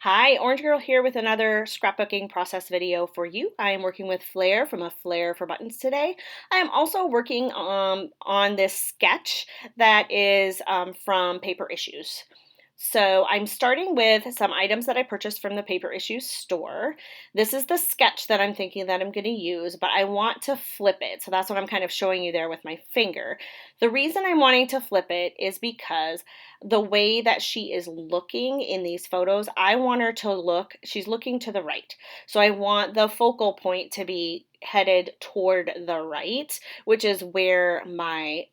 Hi, Orange Girl here with another scrapbooking process video for you. I am working with Flair from a Flair for Buttons today. I am also working on this sketch that is from Paper Issues. So I'm starting with some items that I purchased from the Paper Issues store. This is the sketch that I'm thinking that I'm going to use, but I want to flip it. So that's what I'm kind of showing you there with my finger. The reason I'm wanting to flip it is because the way that she is looking in these photos, I want her to look, she's looking to the right. So I want the focal point to be headed toward the right, which is where my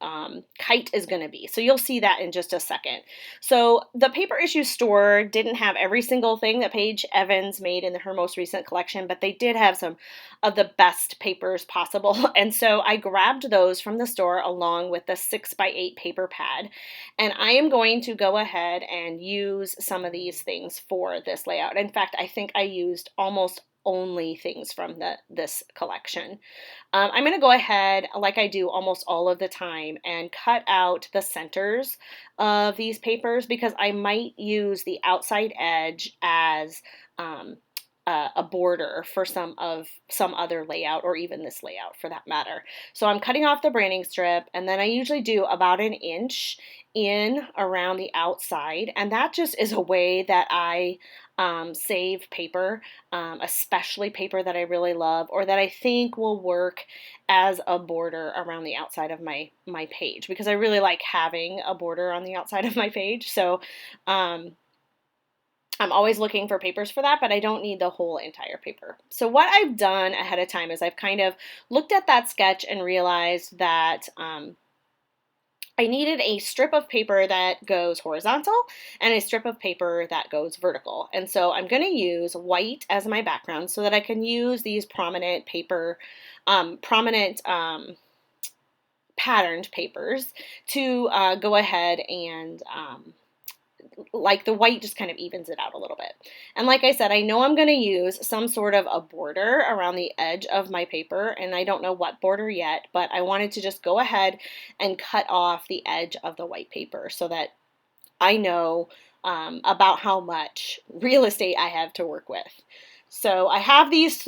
kite is going to be. So you'll see that in just a second. So the Paper Issue store didn't have every single thing that Paige Evans made in her most recent collection, but they did have some of the best papers possible. And so I grabbed those from the store along with the 6x8 paper pad. And I am going to go ahead and use some of these things for this layout. In fact, I think I used almost only things from this collection. I'm going to go ahead, like I do almost all of the time, and cut out the centers of these papers because I might use the outside edge as a border for some other layout, or even this layout for that matter. So I'm cutting off the branding strip, and then I usually do about an inch in around the outside, and that just is a way that I save paper, especially paper that I really love or that I think will work as a border around the outside of my page, because I really like having a border on the outside of my page. So I'm always looking for papers for that, but I don't need the whole entire paper. So what I've done ahead of time is I've kind of looked at that sketch and realized that I needed a strip of paper that goes horizontal and a strip of paper that goes vertical. And so I'm going to use white as my background so that I can use these prominent paper, patterned papers to go ahead and like the white just kind of evens it out a little bit. And like I said, I know I'm going to use some sort of a border around the edge of my paper, and I don't know what border yet, but I wanted to just go ahead and cut off the edge of the white paper so that I know about how much real estate I have to work with. So I have these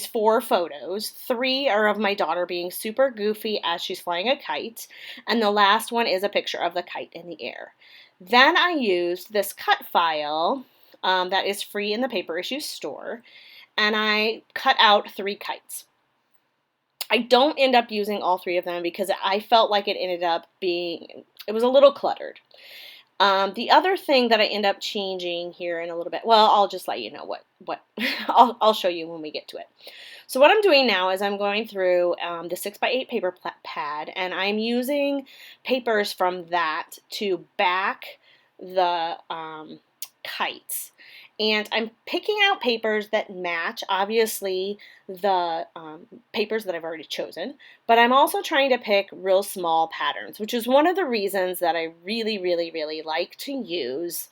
four photos. Three are of my daughter being super goofy as she's flying a kite, and the last one is a picture of the kite in the air. Then I used this cut file that is free in the Paper Issues store, and I cut out 3 kites. I don't end up using all 3 of them because I felt like it was a little cluttered. The other thing that I end up changing here in a little bit, well, I'll just let you know what I'll show you when we get to it. So what I'm doing now is I'm going through the 6x8 paper pad, and I'm using papers from that to back the kites. And I'm picking out papers that match, obviously, the papers that I've already chosen, but I'm also trying to pick real small patterns, which is one of the reasons that I really, really, really like to use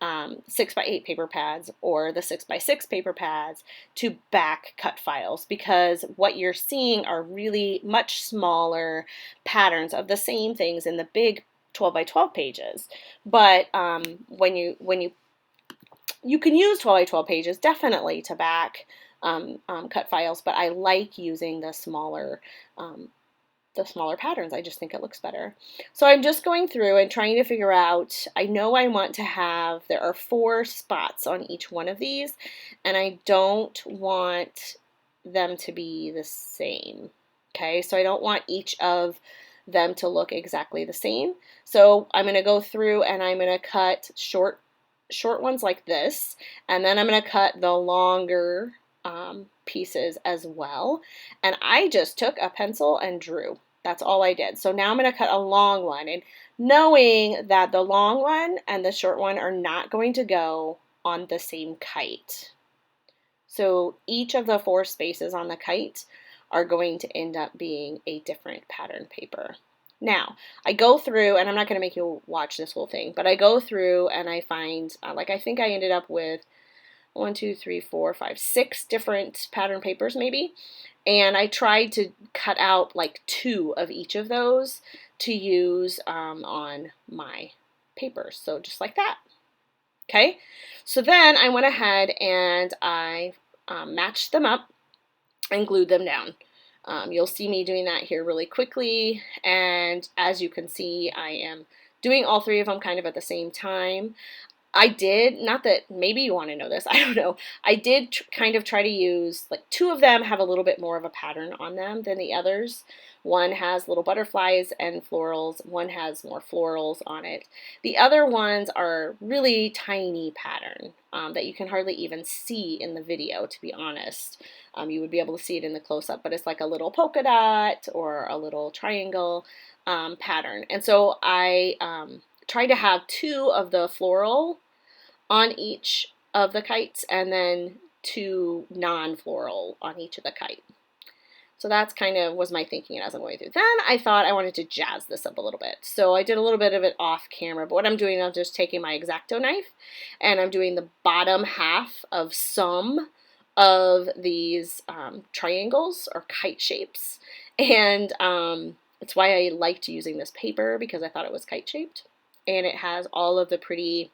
6x8 paper pads or the 6x6 paper pads to back cut files, because what you're seeing are really much smaller patterns of the same things in the big 12x12 pages. But when you can use 12x12 pages definitely to back cut files, but I like using the smaller patterns. I just think it looks better. So I'm just going through and trying to figure out, I know I want to have, there are 4 spots on each one of these, and I don't want them to be the same. Okay, so I don't want each of them to look exactly the same. So I'm going to go through and I'm going to cut short ones like this, and then I'm going to cut the longer pieces as well. And I just took a pencil and drew. That's all I did. So now I'm going to cut a long one, and knowing that the long one and the short one are not going to go on the same kite. So each of the 4 spaces on the kite are going to end up being a different pattern paper. Now, I go through, and I'm not going to make you watch this whole thing, but I go through and I find, like I think I ended up with 6 different pattern papers maybe, and I tried to cut out like 2 of each of those to use on my papers, so just like that. Okay, So then I went ahead and I matched them up and glued them down. You'll see me doing that here really quickly, and as you can see, I am doing all three of them kind of at the same time. I did, not that maybe you want to know this, I don't know. I did kind of try to use, like, two of them have a little bit more of a pattern on them than the others. One has little butterflies and florals, one has more florals on it. The other ones are really tiny pattern that you can hardly even see in the video, to be honest. You would be able to see it in the close-up, but it's like a little polka dot or a little triangle pattern. And so I tried to have two of the floral on each of the kites and then two non-floral on each of the kite. So that's kind of was my thinking as I'm going through. Then I thought I wanted to jazz this up a little bit. So I did a little bit of it off camera, but what I'm doing, I'm just taking my X-Acto knife and I'm doing the bottom half of some of these triangles or kite shapes. And it's why I liked using this paper, because I thought it was kite shaped. And it has all of the pretty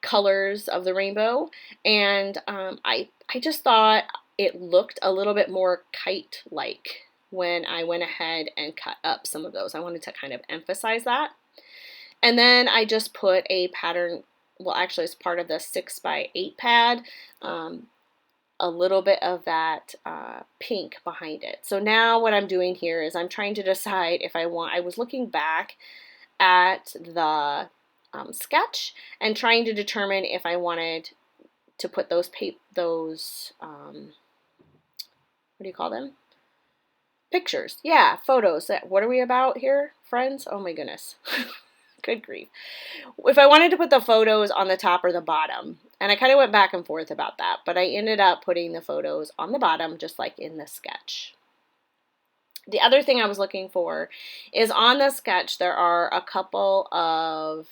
colors of the rainbow, and I just thought it looked a little bit more kite-like when I went ahead and cut up some of those. I wanted to kind of emphasize that. And then I just put a pattern, well, actually it's part of the 6x8 pad, a little bit of that pink behind it. So now what I'm doing here is I'm trying to decide if I was looking back at the sketch and trying to determine if I wanted to put those what do you call them? Pictures. Yeah, photos. What are we about here, friends? Oh my goodness. Good grief. If I wanted to put the photos on the top or the bottom, and I kind of went back and forth about that, but I ended up putting the photos on the bottom just like in the sketch. The other thing I was looking for is on the sketch there are a couple of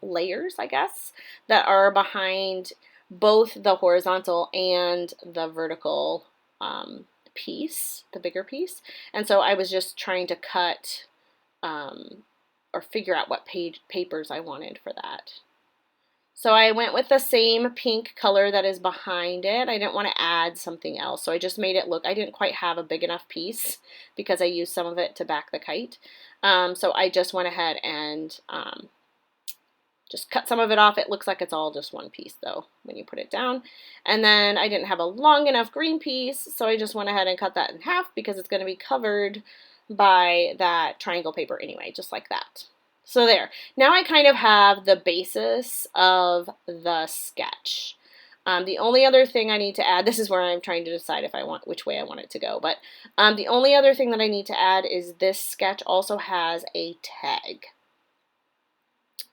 layers, I guess, that are behind both the horizontal and the vertical piece, the bigger piece. And so I was just trying to cut or figure out what papers I wanted for that. So I went with the same pink color that is behind it. I didn't want to add something else, so I just made it look, I didn't quite have a big enough piece because I used some of it to back the kite. So I just went ahead and just cut some of it off. It looks like it's all just one piece though when you put it down. And then I didn't have a long enough green piece, so I just went ahead and cut that in half because it's going to be covered by that triangle paper anyway, just like that. So there. Now I kind of have the basis of the sketch. The only other thing I need to add, this is where I'm trying to decide if I want, which way I want it to go, but the only other thing that I need to add is this sketch also has a tag.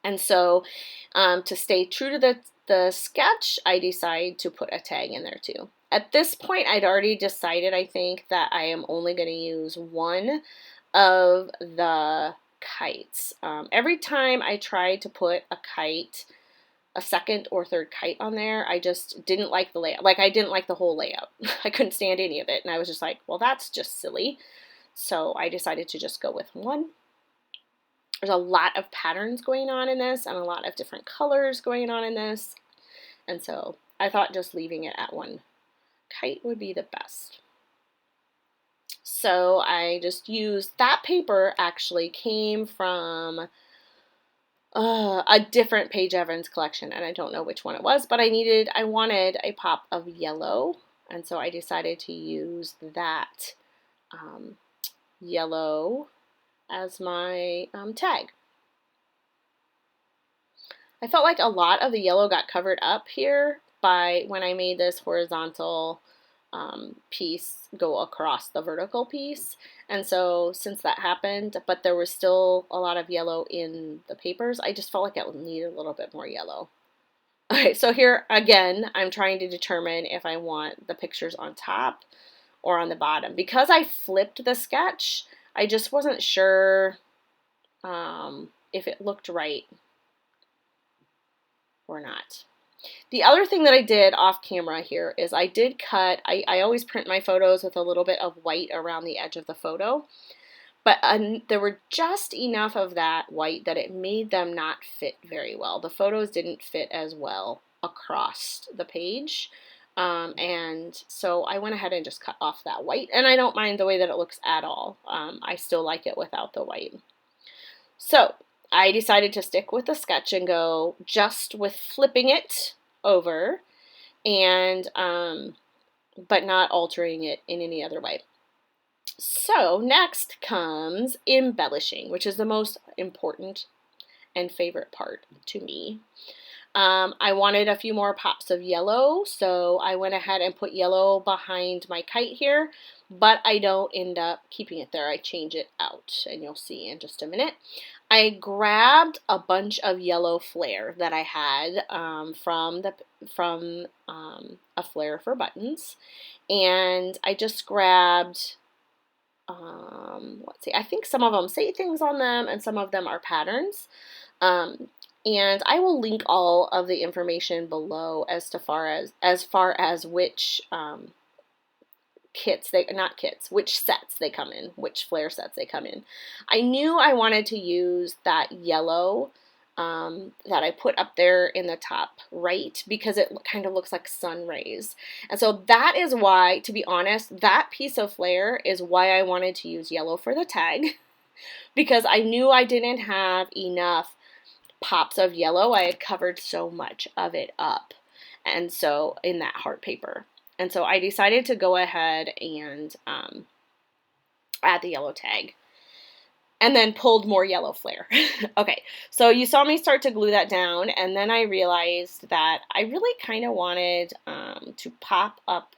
And so to stay true to the sketch, I decide to put a tag in there too. At this point, I'd already decided, I think, that I am only going to use one of the kites. Every time I tried to put a kite, a second or third kite on there, I just didn't like the layout. Like, I didn't like the whole layout. I couldn't stand any of it, and I was just like, well, that's just silly. So I decided to just go with one. There's a lot of patterns going on in this and a lot of different colors going on in this, and so I thought just leaving it at one kite would be the best. So I just used that paper. Actually came from a different Paige Evans collection, and I don't know which one it was, but I wanted a pop of yellow, and so I decided to use that yellow as my tag. I felt like a lot of the yellow got covered up here by when I made this horizontal piece go across the vertical piece, and so since that happened, but there was still a lot of yellow in the papers, I just felt like it needed a little bit more yellow. Okay, so here again, I'm trying to determine if I want the pictures on top or on the bottom. Because I flipped the sketch, I just wasn't sure if it looked right or not. The other thing that I did off camera here is I did cut, I always print my photos with a little bit of white around the edge of the photo, but there were just enough of that white that it made them not fit very well. The photos didn't fit as well across the page. And so I went ahead and just cut off that white, and I don't mind the way that it looks at all. I still like it without the white. So I decided to stick with the sketch and go just with flipping it over and but not altering it in any other way. So next comes embellishing, which is the most important and favorite part to me. I wanted a few more pops of yellow, so I went ahead and put yellow behind my kite here, but I don't end up keeping it there. I change it out, and you'll see in just a minute. I grabbed a bunch of yellow flair that I had from a Flair for Buttons, and I just grabbed, let's see, I think some of them say things on them, and some of them are patterns. And I will link all of the information below as far as which which sets they come in, which Flair sets they come in. I knew I wanted to use that yellow that I put up there in the top right, because it kind of looks like sun rays. And so that is why, to be honest, that piece of Flair is why I wanted to use yellow for the tag, because I knew I didn't have enough pops of yellow. I had covered so much of it up, and so in that heart paper. And so I decided to go ahead and add the yellow tag, and then pulled more yellow Flair. Okay, so you saw me start to glue that down, and then I realized that I really kind of wanted to pop up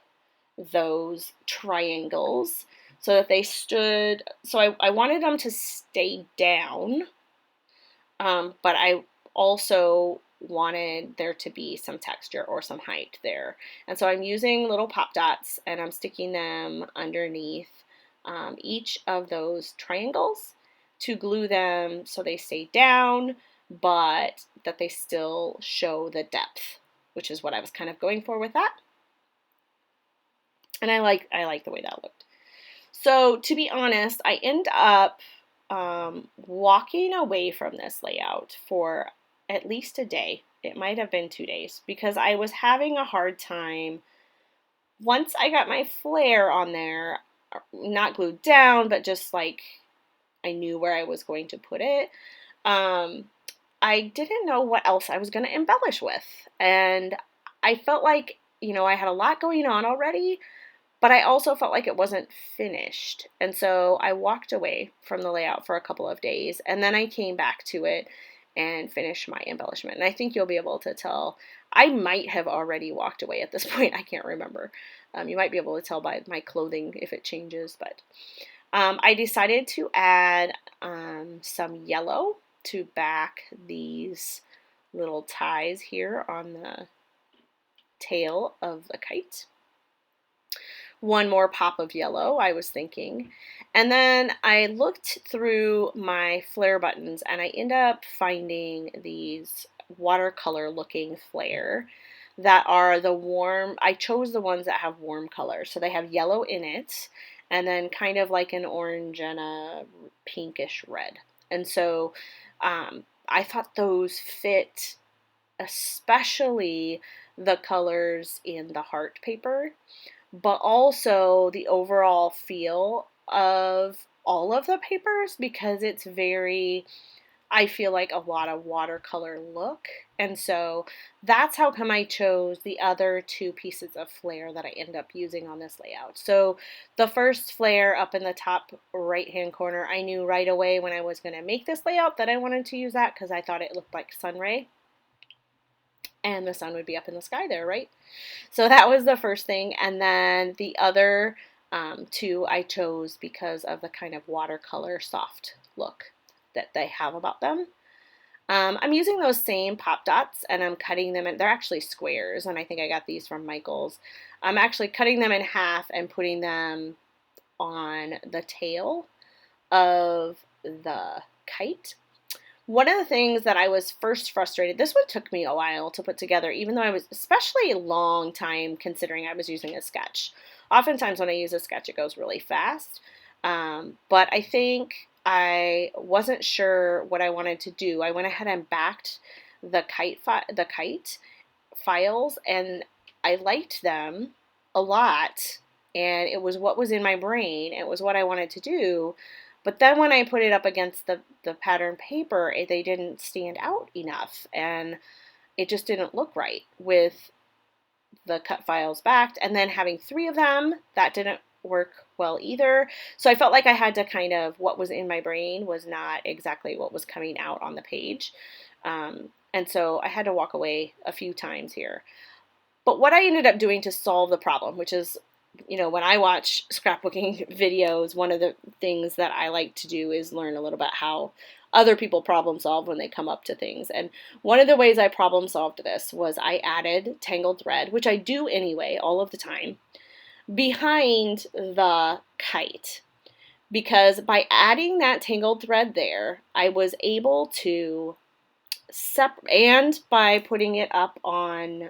those triangles so that they stood, so I wanted them to stay down, but I also wanted there to be some texture or some height there. And so I'm using little pop dots, and I'm sticking them underneath each of those triangles to glue them so they stay down, but that they still show the depth, which is what I was kind of going for with that. And I like the way that looked. So to be honest, I end up walking away from this layout for at least a day. It might have been 2 days, because I was having a hard time. Once I got my Flair on there, not glued down, but just like I knew where I was going to put it, I didn't know what else I was going to embellish with. And I felt like, I had a lot going on already, but I also felt like it wasn't finished. And so I walked away from the layout for a couple of days, and then I came back to it and finished my embellishment. And I think you'll be able to tell. I might have already walked away at this point. I can't remember. You might be able to tell by my clothing if it changes, but I decided to add some yellow to back these little ties here on the tail of the kite. One more pop of yellow, I was thinking. And then I looked through my Flair buttons, and I ended up finding these watercolor looking Flair that are the warm. I chose the ones that have warm colors. So they have yellow in it, and then kind of like an orange and a pinkish red. And so I thought those fit, especially the colors in the heart paper, but also the overall feel of all of the papers, because it's very, I feel like, a lot of watercolor look. And so that's how come I chose the other 2 pieces of Flair that I end up using on this layout. So the first Flair up in the top right hand corner, I knew right away when I was going to make this layout that I wanted to use that, because I thought it looked like sun ray, and the sun would be up in the sky there, right? So that was the first thing. And then the other 2 I chose because of the kind of watercolor soft look that they have about them. I'm using those same pop dots, and I'm cutting them in. They're actually squares, and I think I got these from Michael's. I'm actually cutting them in half and putting them on the tail of the kite. One of the things that I was first frustrated, this one took me a while to put together, even though I was, especially a long time considering I was using a sketch. Oftentimes when I use a sketch, it goes really fast. But I think I wasn't sure what I wanted to do. I went ahead and backed the kite files, and I liked them a lot, and it was what was in my brain. It was what I wanted to do. But then when I put it up against the pattern paper, they didn't stand out enough, and it just didn't look right with the cut files backed. And then having 3 of them, that didn't work well either. So I felt like I had to kind of, what was in my brain was not exactly what was coming out on the page. And so I had to walk away a few times here. But what I ended up doing to solve the problem, which is, when I watch scrapbooking videos, one of the things that I like to do is learn a little bit how other people problem solve when they come up to things. And one of the ways I problem solved this was I added tangled thread, which I do anyway all of the time, behind the kite. Because by adding that tangled thread there, I was able to and by putting it up on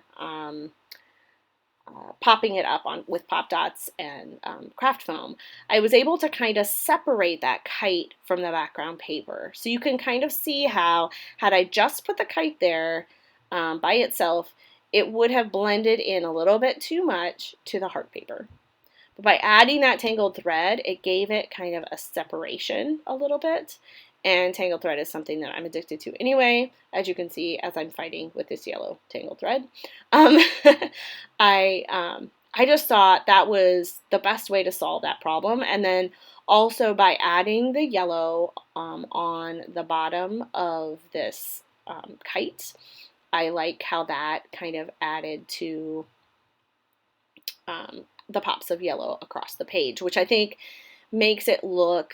popping it up on with pop dots and craft foam, I was able to kind of separate that kite from the background paper. So you can kind of see how, had I just put the kite there by itself, it would have blended in a little bit too much to the heart paper. But by adding that tangled thread, it gave it kind of a separation a little bit. And tangled thread is something that I'm addicted to anyway, as you can see as I'm fighting with this yellow tangled thread. I just thought that was the best way to solve that problem. And then also by adding the yellow on the bottom of this kite, I like how that kind of added to the pops of yellow across the page, which I think makes it look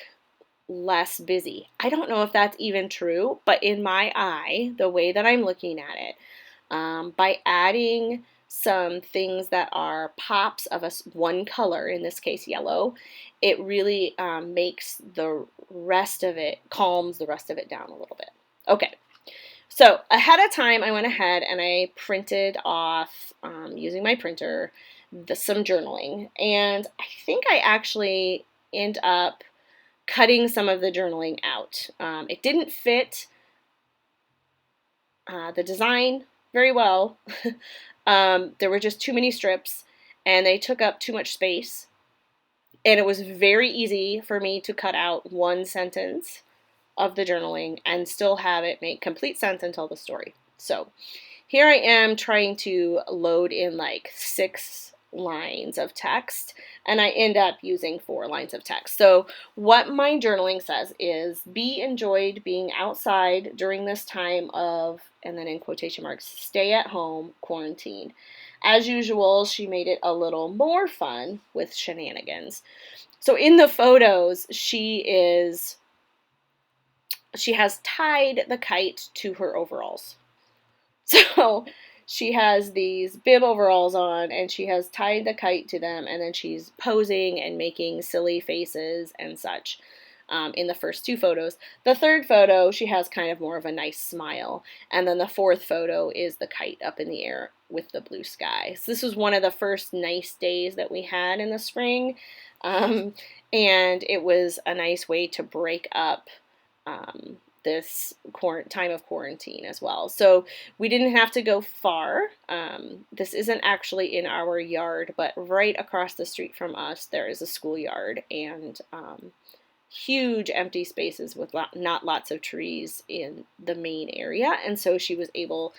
less busy. I don't know if that's even true, but in my eye, the way that I'm looking at it, by adding some things that are pops of one color, in this case yellow, it really makes the rest of it, calms the rest of it down a little bit. Okay, so ahead of time I went ahead and I printed off, using my printer, some journaling, and I think I actually end up cutting some of the journaling out. It didn't fit the design very well. There were just too many strips and they took up too much space, and it was very easy for me to cut out one sentence of the journaling and still have it make complete sense and tell the story. So here I am trying to load in like 6 lines of text, and I end up using 4 lines of text. So what my journaling says is, be enjoyed being outside during this time of, and then in quotation marks, stay at home quarantine. As usual, she made it a little more fun with shenanigans. So in the photos, she has tied the kite to her overalls. So she has these bib overalls on, and she has tied the kite to them, and then she's posing and making silly faces and such in the first 2 photos. The 3rd photo, she has kind of more of a nice smile, and then the 4th photo is the kite up in the air with the blue sky. So this was one of the first nice days that we had in the spring, and it was a nice way to break up this time of quarantine as well. So we didn't have to go far. This isn't actually in our yard, but right across the street from us there is a schoolyard, and huge empty spaces with not lots of trees in the main area. And so she was able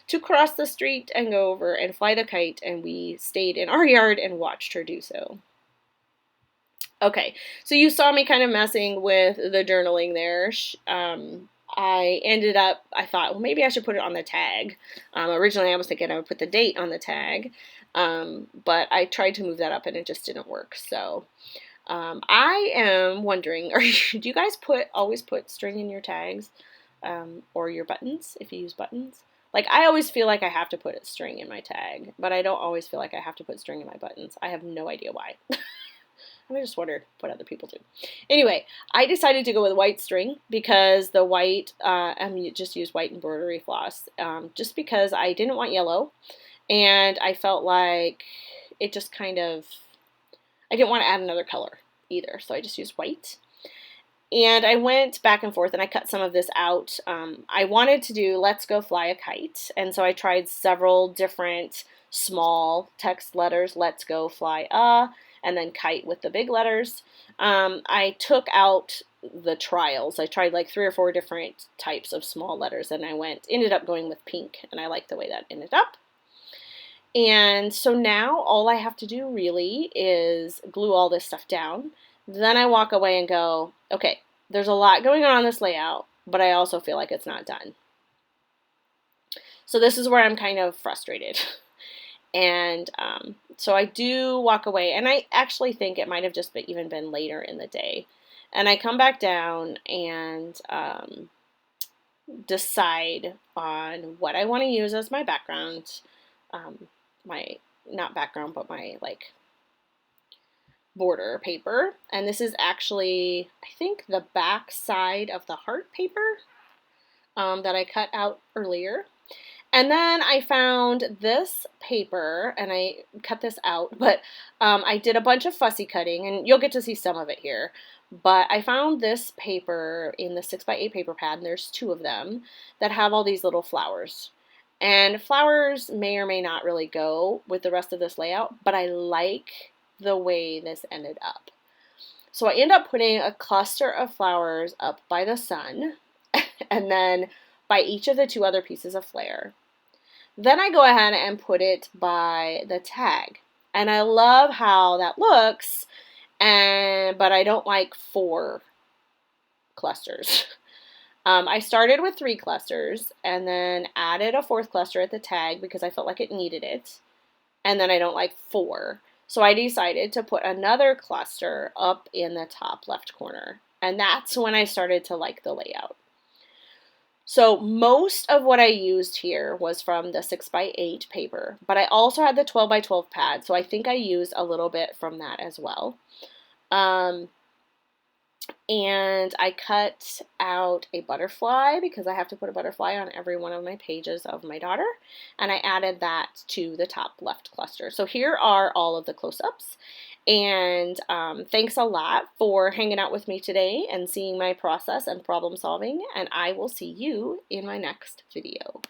to cross the street and go over and fly the kite, and we stayed in our yard and watched her do so. Okay, so you saw me kind of messing with the journaling there. I thought, well, maybe I should put it on the tag. Originally I was thinking I would put the date on the tag, but I tried to move that up and it just didn't work. So I am wondering, do you guys always put string in your tags or your buttons if you use buttons? Like, I always feel like I have to put a string in my tag, but I don't always feel like I have to put string in my buttons. I have no idea why. I just wondered what other people do. Anyway, I decided to go with white string because the white, just use white embroidery floss, just because I didn't want yellow, and I felt like it just kind of, I didn't want to add another color. either, so I just used white. And I went back and forth and I cut some of this out. I wanted to do Let's Go Fly a Kite, and so I tried several different small text letters, Let's Go Fly a, and then kite with the big letters. I took out the trials. I tried like 3 or 4 different types of small letters, and ended up going with pink, and I like the way that ended up. And so now all I have to do really is glue all this stuff down. Then I walk away and go, okay, there's a lot going on in this layout, but I also feel like it's not done. So this is where I'm kind of frustrated. And so I do walk away, and I actually think it might have just even been later in the day. And I come back down and decide on what I want to use as my background. Not background, but my like border paper. And this is actually, I think, the back side of the heart paper that I cut out earlier. And then I found this paper, and I cut this out, but I did a bunch of fussy cutting, and you'll get to see some of it here. But I found this paper in the 6x8 paper pad, and there's 2 of them that have all these little flowers. And flowers may or may not really go with the rest of this layout, but I like the way this ended up. So I end up putting a cluster of flowers up by the sun, and then by each of the 2 other pieces of Flair. Then I go ahead and put it by the tag. And I love how that looks, but I don't like 4 clusters. I started with 3 clusters and then added a 4th cluster at the tag because I felt like it needed it. And then I don't like 4. So I decided to put another cluster up in the top left corner. And that's when I started to like the layout. So most of what I used here was from the 6x8 paper, but I also had the 12x12 pad, so I think I used a little bit from that as well. And I cut out a butterfly because I have to put a butterfly on every one of my pages of my daughter, and I added that to the top left cluster. So here are all of the close-ups, and thanks a lot for hanging out with me today and seeing my process and problem solving, and I will see you in my next video.